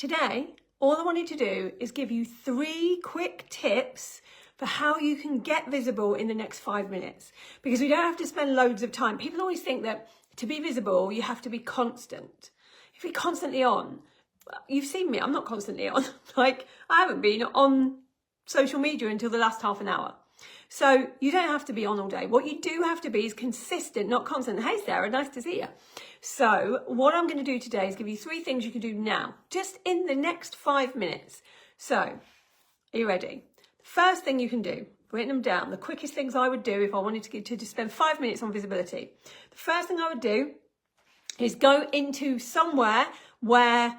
Today, all I wanted to do is give you 3 quick tips for how you can get visible in the next 5 minutes, because we don't have to spend loads of time. People always think that to be visible, you have to be constant. If you're constantly on, you've seen me, I'm not constantly on. Like, I haven't been on social media until the last half an hour. So you don't have to be on all day. What you do have to be is consistent, not constant. Hey, Sarah, nice to see you. So what I'm going to do today is give you 3 things you can do now, just in the next 5 minutes. So are you ready? The first thing you can do, written them down, the quickest things I would do if I wanted to spend 5 minutes on visibility. The first thing I would do is go into somewhere where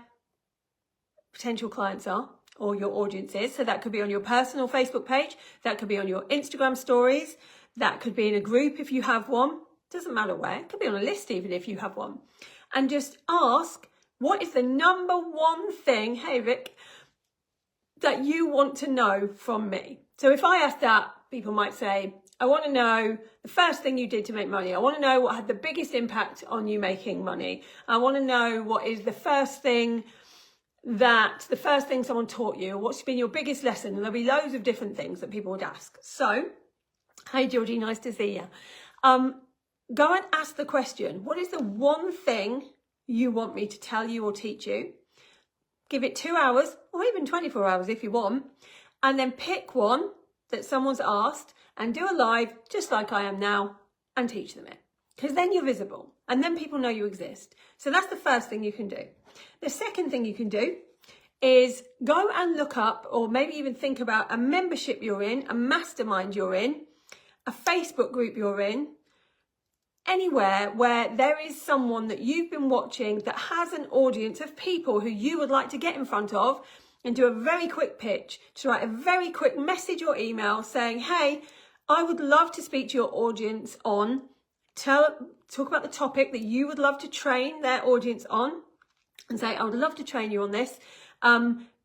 potential clients are, or your audience is. So that could be on your personal Facebook page, that could be on your Instagram stories, that could be in a group if you have one, doesn't matter where, it could be on a list even if you have one. And just ask, what is the number one thing, hey Rick, that you want to know from me? So if I ask that, people might say, I want to know the first thing you did to make money. I want to know what had the biggest impact on you making money. I want to know what is the first thing someone taught you, what's been your biggest lesson, and there'll be loads of different things that people would ask. So, hey Georgie, nice to see you. Go and ask the question, what is the one thing you want me to tell you or teach you? Give it 2 hours, or even 24 hours if you want, and then pick one that someone's asked and do a live, just like I am now, and teach them it. Because then you're visible, and then people know you exist. So that's the first thing you can do. The second thing you can do is go and look up, or maybe even think about a membership you're in, a mastermind you're in, a Facebook group you're in, anywhere where there is someone that you've been watching that has an audience of people who you would like to get in front of, and do a very quick pitch, to write a very quick message or email saying, hey, I would love to speak to your audience on, talk about the topic that you would love to train their audience on, and say, I would love to train you on this,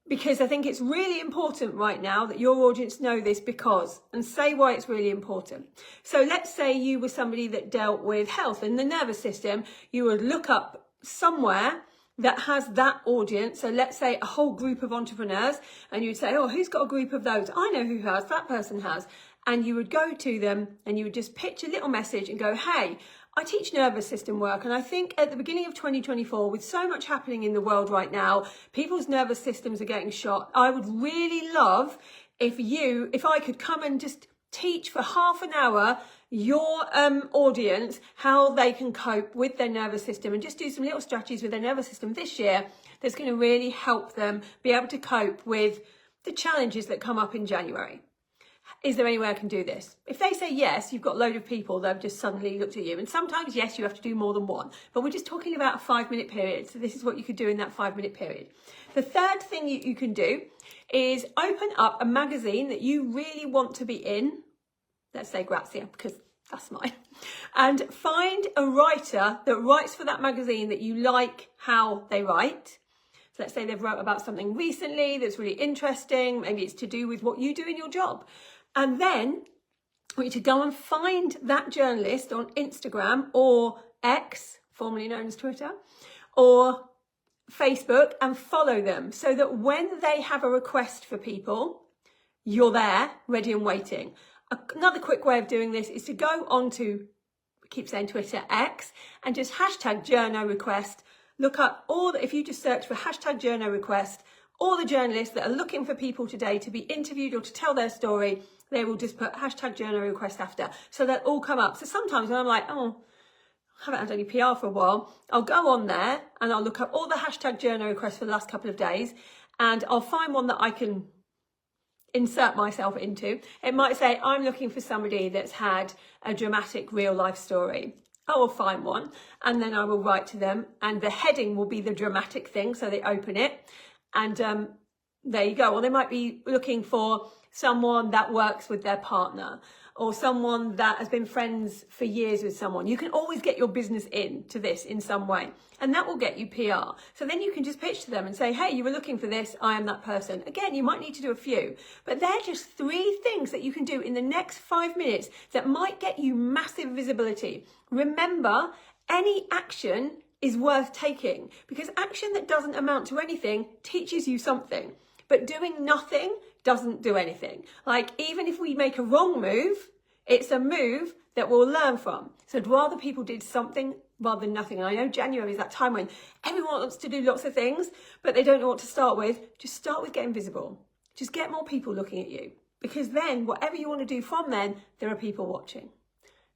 because I think it's really important right now that your audience know this because, and say why it's really important. So let's say you were somebody that dealt with health and the nervous system. You would look up somewhere that has that audience. So let's say a whole group of entrepreneurs, and you'd say, oh, who's got a group of those? I know who has, that person has. And you would go to them and you would just pitch a little message and go, hey, I teach nervous system work, and I think at the beginning of 2024, with so much happening in the world right now, people's nervous systems are getting shot. I would really love if I could come and just teach for half an hour your audience how they can cope with their nervous system, and just do some little strategies with their nervous system this year that's going to really help them be able to cope with the challenges that come up in January. Is there any way I can do this? If they say yes, you've got a load of people that have just suddenly looked at you. And sometimes, yes, you have to do more than one. But we're just talking about a 5-minute period. So this is what you could do in that 5-minute period. The third thing you can do is open up a magazine that you really want to be in. Let's say Grazia, because that's mine. And find a writer that writes for that magazine that you like how they write. So let's say they've wrote about something recently that's really interesting. Maybe it's to do with what you do in your job. And then I want you to go and find that journalist on Instagram or X, formerly known as Twitter, or Facebook, and follow them so that when they have a request for people, you're there, ready and waiting. Another quick way of doing this is to go on to, I keep saying Twitter, X, and just hashtag journo request. Look up if you just search for hashtag journo request, all the journalists that are looking for people today to be interviewed or to tell their story, they will just put hashtag journo request after. So they'll all come up. So sometimes when I'm like, oh, I haven't had any PR for a while, I'll go on there and I'll look up all the hashtag journo requests for the last couple of days, and I'll find one that I can insert myself into. It might say, I'm looking for somebody that's had a dramatic real life story. I will find one, and then I will write to them, and the heading will be the dramatic thing, so they open it, and there you go. Or they might be looking for someone that works with their partner, or someone that has been friends for years with someone. You can always get your business into this in some way, and that will get you PR. So then you can just pitch to them and say, hey, you were looking for this, I am that person. Again, you might need to do a few, but they're just 3 things that you can do in the next 5 minutes that might get you massive visibility. Remember, any action is worth taking, because action that doesn't amount to anything teaches you something, but doing nothing doesn't do anything. Like, even if we make a wrong move, it's a move that we'll learn from. So I'd rather people did something rather than nothing. And I know January is that time when everyone wants to do lots of things, but they don't know what to start with. Just start with getting visible. Just get more people looking at you, because then whatever you want to do from then, there are people watching.